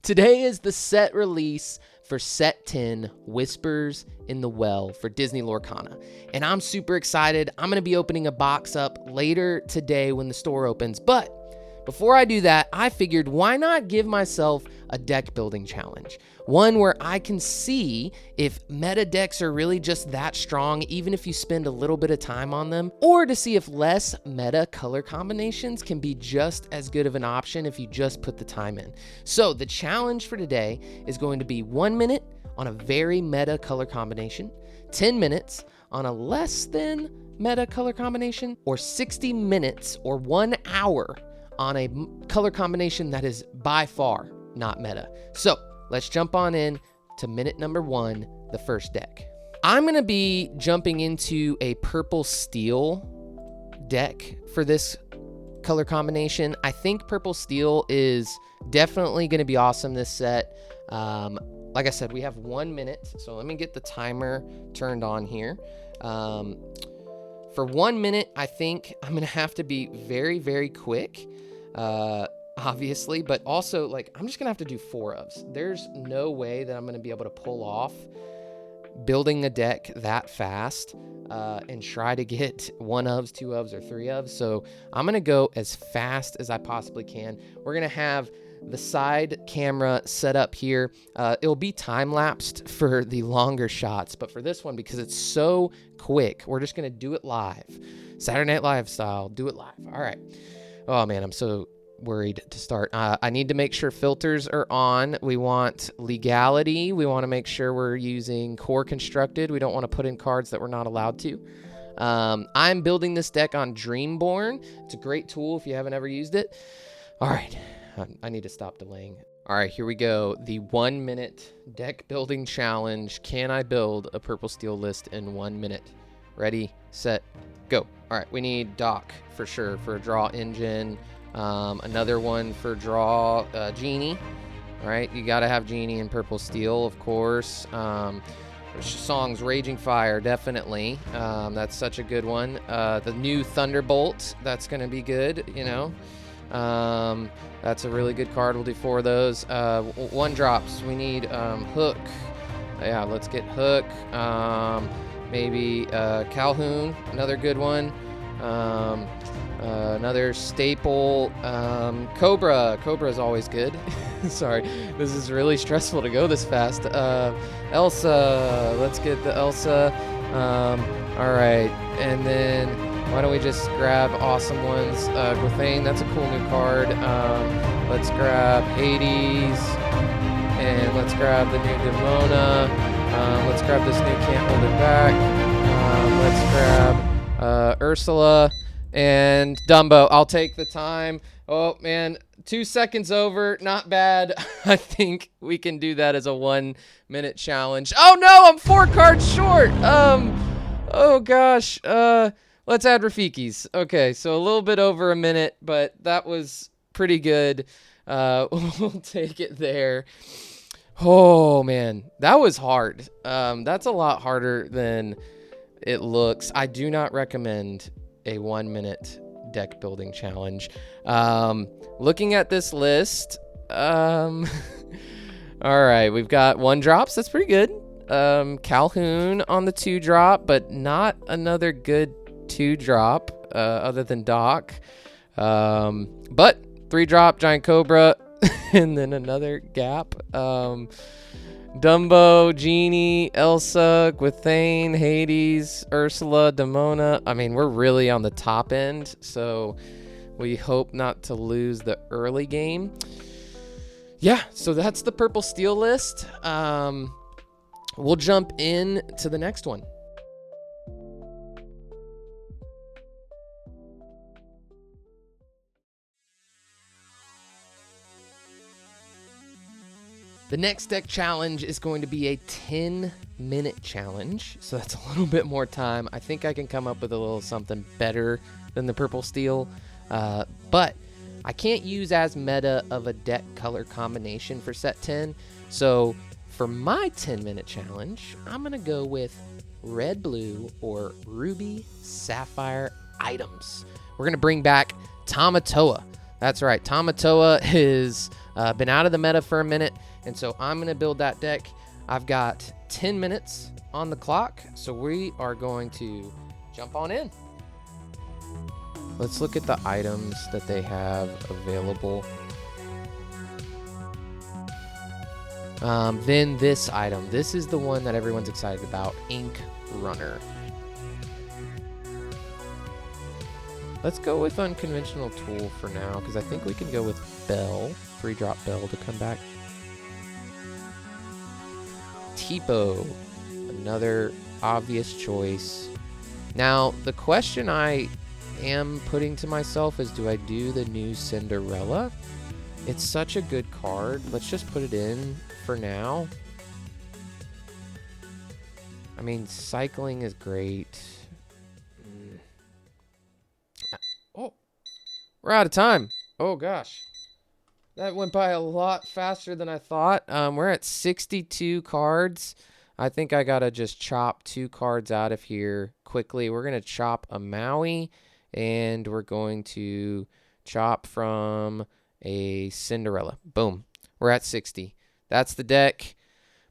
Today is the set release for set 10, Whispers in the Well for Disney Lorcana. And I'm super excited. I'm going to be opening a box up later today when the store opens. But before I do that, I figured why not give myself a deck building challenge? One where I can see if meta decks are really just that strong, even if you spend a little bit of time on them, or to see if less meta color combinations can be just as good of an option if you just put the time in. So the challenge for today is going to be 1 minute on a very meta color combination, 10 minutes on a less than meta color combination, or 60 minutes or 1 hour on a color combination that is by far not meta. So let's jump on in to minute number 1, the first deck. I'm gonna be jumping into a purple steel deck for this color combination. I think purple steel is definitely gonna be awesome this set. Like I said, we have 1 minute, so let me get the timer turned on here. For 1 minute, I think I'm gonna have to be very, very quick. Obviously, but also like I'm just gonna have to do 4 ofs. There's no way that I'm gonna be able to pull off building a deck that fast and try to get 1 ofs, 2 ofs, or 3 ofs. So I'm gonna go as fast as I possibly can. We're gonna have the side camera set up here. It'll be time-lapsed for the longer shots, but for this one, because it's so quick, we're just gonna do it live. Saturday Night Live style, do it live. All right. Oh man, I'm so worried to start. I need to make sure filters are on. We want legality. We want to make sure we're using core constructed. We don't want to put in cards that we're not allowed to. I'm building this deck on Dreamborn. It's a great tool if you haven't ever used it. All right, I need to stop delaying. All right, here we go. The 1 minute deck building challenge. Can I build a purple steel list in 1 minute? Ready, set, go. All right, we need Doc for sure for a draw engine. Another one for draw Genie. All right, you got to have Genie in purple steel, of course. Songs Raging Fire, definitely. That's such a good one. The new Thunderbolt, that's going to be good, you know. That's a really good card. We'll do 4 of those. 1 drops. We need Hook. Yeah, let's get Hook. Maybe Calhoun, another good one. Another staple, Cobra. Cobra is always good. Sorry, this is really stressful to go this fast. Elsa, let's get the Elsa. All right, and then why don't we just grab awesome ones? Gwythaine, that's a cool new card. Let's grab Hades, and let's grab the new Demona. Let's grab this new Can't Hold It Back. Let's grab Ursula and Dumbo. I'll take the time. Oh, man, 2 seconds over. Not bad. I think we can do that as a 1 minute challenge. Oh, no, I'm 4 cards short. Oh, gosh. Let's add Rafiki's. Okay, so a little bit over a minute, but that was pretty good. We'll take it there. Oh, man, that was hard. That's a lot harder than it looks. I do not recommend a 1 minute deck building challenge. Looking at this list, all right, we've got 1 drops. That's pretty good. Calhoun on the 2 drop, but not another good 2 drop other than Doc. But 3 drop, Giant Cobra. And then another gap. Dumbo, Genie, Elsa, Gwythaine, Hades, Ursula, Demona. I mean, we're really on the top end, so we hope not to lose the early game. Yeah, so that's the purple steel list. We'll jump in to the next one. The next deck challenge is going to be a 10-minute challenge, so that's a little bit more time. I think I can come up with a little something better than the purple steel, but I can't use as meta of a deck color combination for set 10, so for my 10-minute challenge, I'm going to go with red, blue, or ruby, sapphire items. We're going to bring back Tamatoa. That's right, Tamatoa is Been out of the meta for a minute, and so I'm going to build that deck. I've got 10 minutes on the clock, so we are going to jump on in. Let's look at the items that they have available. Then this item. This is the one that everyone's excited about, Ink Runner. Let's go with Unconventional Tool for now, because I think we can go with Bell. 3-drop Bell to come back. Tipo, another obvious choice. Now, the question I am putting to myself is, do I do the new Cinderella? It's such a good card. Let's just put it in for now. I mean, cycling is great. Oh, we're out of time. Oh, gosh. That went by a lot faster than I thought. We're at 62 cards. I think I got to just chop 2 cards out of here quickly. We're going to chop a Maui, and we're going to chop from a Cinderella. Boom. We're at 60. That's the deck.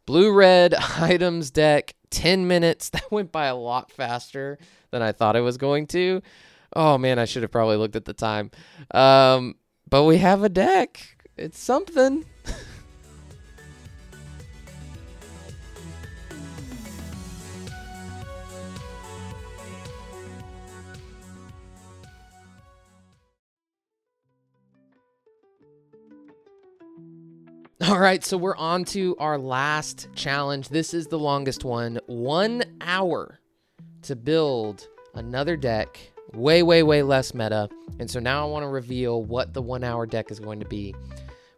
Blue-red items deck. 10 minutes. That went by a lot faster than I thought it was going to. Oh, man, I should have probably looked at the time. But we have a deck. It's something. All right, so we're on to our last challenge. This is the longest one. 1 hour to build another deck. Way, way, way less meta. And so now I want to reveal what the 1 hour deck is going to be.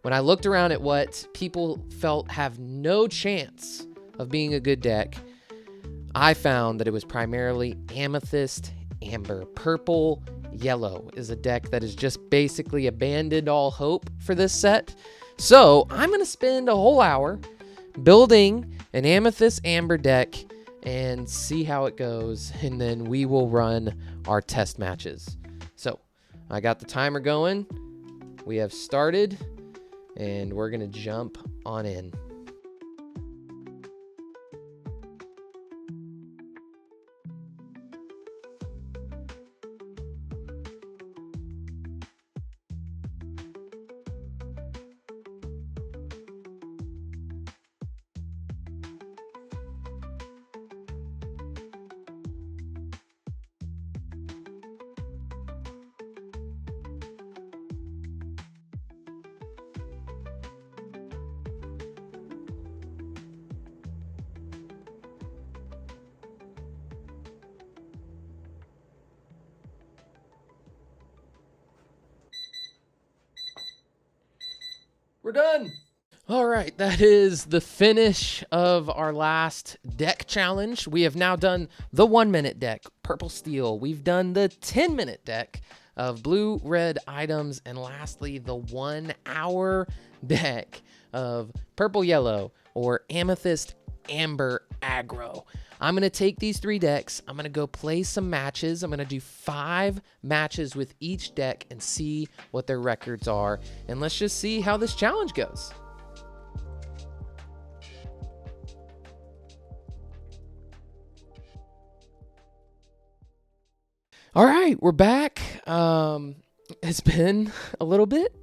When I looked around at what people felt have no chance of being a good deck, I found that it was primarily Amethyst, Amber. Purple, Yellow is a deck that has just basically abandoned all hope for this set. So I'm going to spend a whole hour building an Amethyst Amber deck and see how it goes, and then we will run our test matches. So I got the timer going. We have started, and we're going to jump on in. We're done. All right, that is the finish of our last deck challenge. We have now done the 1 minute deck, Purple Steel. We've done the 10-minute deck of blue, red items. And lastly, the 1 hour deck of Purple Yellow or Amethyst Amber Aggro. I'm going to take these 3 decks. I'm going to go play some matches. I'm going to do 5 matches with each deck and see what their records are. And let's just see how this challenge goes. All right, we're back. It's been a little bit.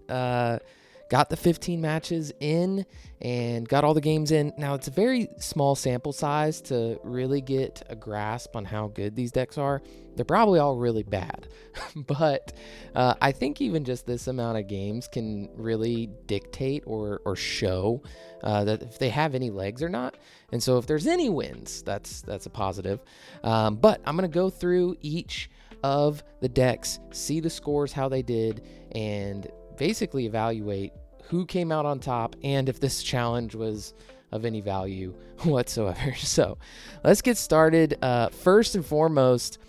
Got the 15 matches in and got all the games in. Now, it's a very small sample size to really get a grasp on how good these decks are. They're probably all really bad, but I think even just this amount of games can really dictate or show that if they have any legs or not. And so if there's any wins, that's a positive. But I'm going to go through each of the decks, see the scores, how they did, and basically evaluate who came out on top and if this challenge was of any value whatsoever. So let's get started. First and foremost,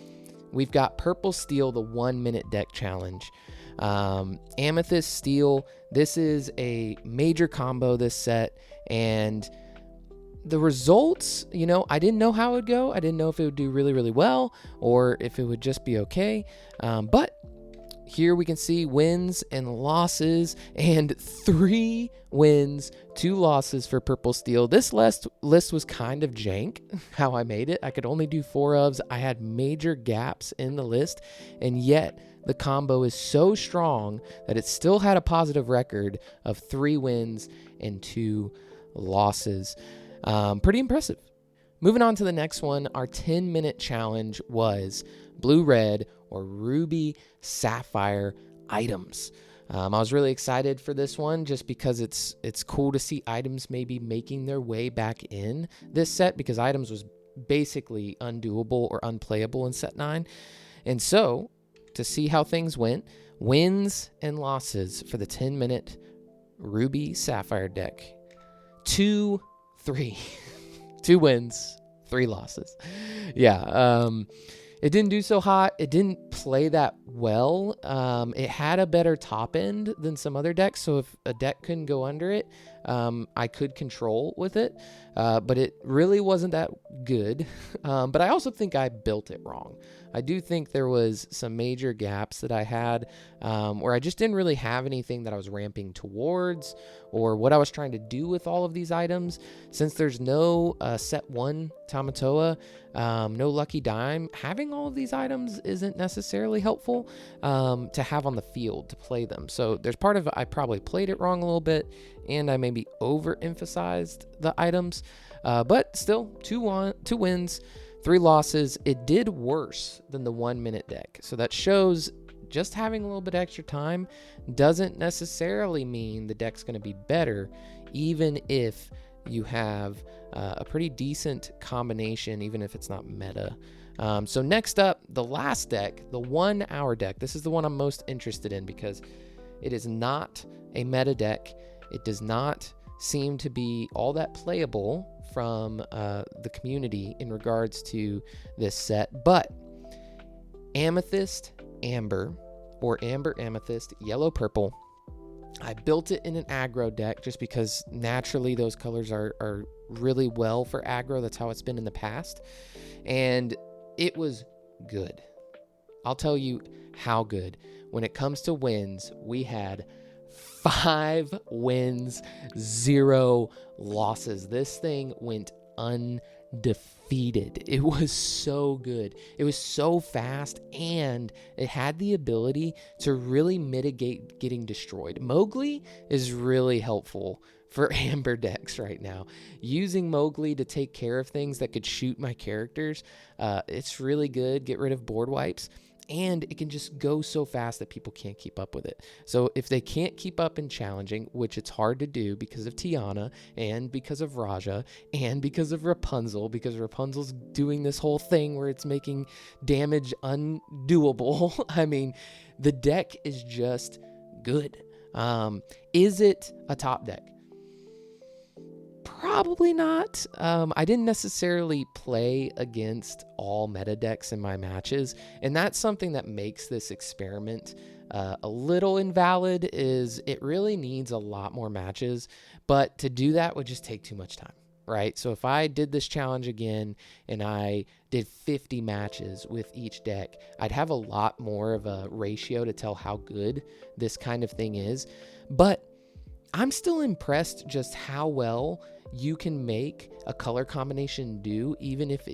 we've got Purple Steel, the 1 minute deck challenge. Amethyst Steel, this is a major combo this set, and the results, you know, I didn't know how it would go. I didn't know if it would do really, really well or if it would just be okay. But here we can see wins and losses, and 3 wins, 2 losses for Purple Steel. This list was kind of jank, how I made it. I could only do 4 ofs. I had major gaps in the list, and yet the combo is so strong that it still had a positive record of 3 wins and 2 losses. Pretty impressive. Moving on to the next one, our 10-minute challenge was Blue Red or Ruby Sapphire items. I was really excited for this one just because it's cool to see items maybe making their way back in this set, because items was basically undoable or unplayable in set 9. And so to see how things went, wins and losses for the 10-minute Ruby Sapphire deck. 2 wins, 3 losses. Yeah, it didn't do so hot. It didn't play that well. It had a better top end than some other decks, so if a deck couldn't go under it, I could control with it, but it really wasn't that good. But I also think I built it wrong. I do think there was some major gaps that I had where I just didn't really have anything that I was ramping towards or what I was trying to do with all of these items. Since there's no set 1 Tamatoa, no Lucky Dime, having all of these items isn't necessarily helpful to have on the field to play them. So there's part of it I probably played it wrong a little bit, and I maybe overemphasized the items, but still 2 wins, 3 losses. It did worse than the 1-minute deck. So that shows just having a little bit extra time doesn't necessarily mean the deck's going to be better, even if you have a pretty decent combination, even if it's not meta. So next up, the last deck, the 1 hour deck. This is the one I'm most interested in because it is not a meta deck. It does not seem to be all that playable from the community in regards to this set, but Amethyst Amber or Amber Amethyst Yellow Purple. I built it in an aggro deck just because naturally those colors are really well for aggro. That's how it's been in the past, and it was good. I'll tell you how good. When it comes to wins, we had 5 wins, 0 losses. This thing went undefeated. It was so good. It was so fast, and it had the ability to really mitigate getting destroyed. Mowgli is really helpful for Amber decks right now. Using Mowgli to take care of things that could shoot my characters, it's really good. Get rid of board wipes. And it can just go so fast that people can't keep up with it. So if they can't keep up in challenging, which it's hard to do because of Tiana and because of Raja and because of Rapunzel, because Rapunzel's doing this whole thing where it's making damage undoable. I mean, the deck is just good. Is it a top deck? Probably not. I didn't necessarily play against all meta decks in my matches, and that's something that makes this experiment a little invalid. Is it really needs a lot more matches, but to do that would just take too much time, right? So if I did this challenge again and I did 50 matches with each deck, I'd have a lot more of a ratio to tell how good this kind of thing is. But I'm still impressed just how well you can make a color combination do, even if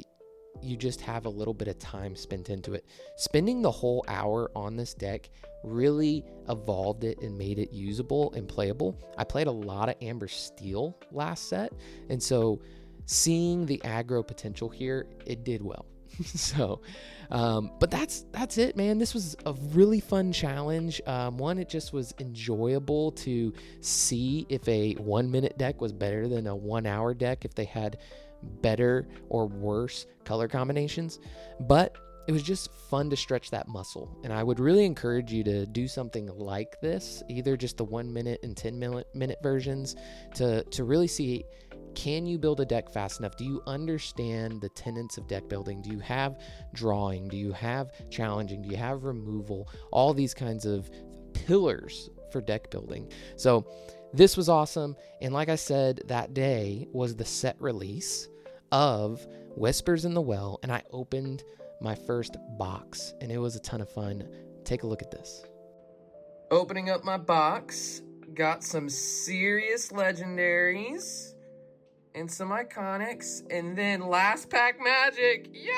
you just have a little bit of time spent into it. Spending the whole hour on this deck really evolved it and made it usable and playable. I played a lot of Amber Steel last set, and so seeing the aggro potential here, it did well. So, but that's it, man. This was a really fun challenge. One, it just was enjoyable to see if a 1-minute deck was better than a 1 hour deck, if they had better or worse color combinations. But it was just fun to stretch that muscle. And I would really encourage you to do something like this, either just the 1 minute and 10-minute versions to really see, can you build a deck fast enough? Do you understand the tenets of deck building? Do you have drawing? Do you have challenging? Do you have removal? All these kinds of pillars for deck building. So this was awesome. And like I said, that day was the set release of Whispers in the Well, and I opened my first box, and it was a ton of fun. Take a look at this. Opening up my box, got some serious legendaries and some iconics, and then last pack magic. Yeah!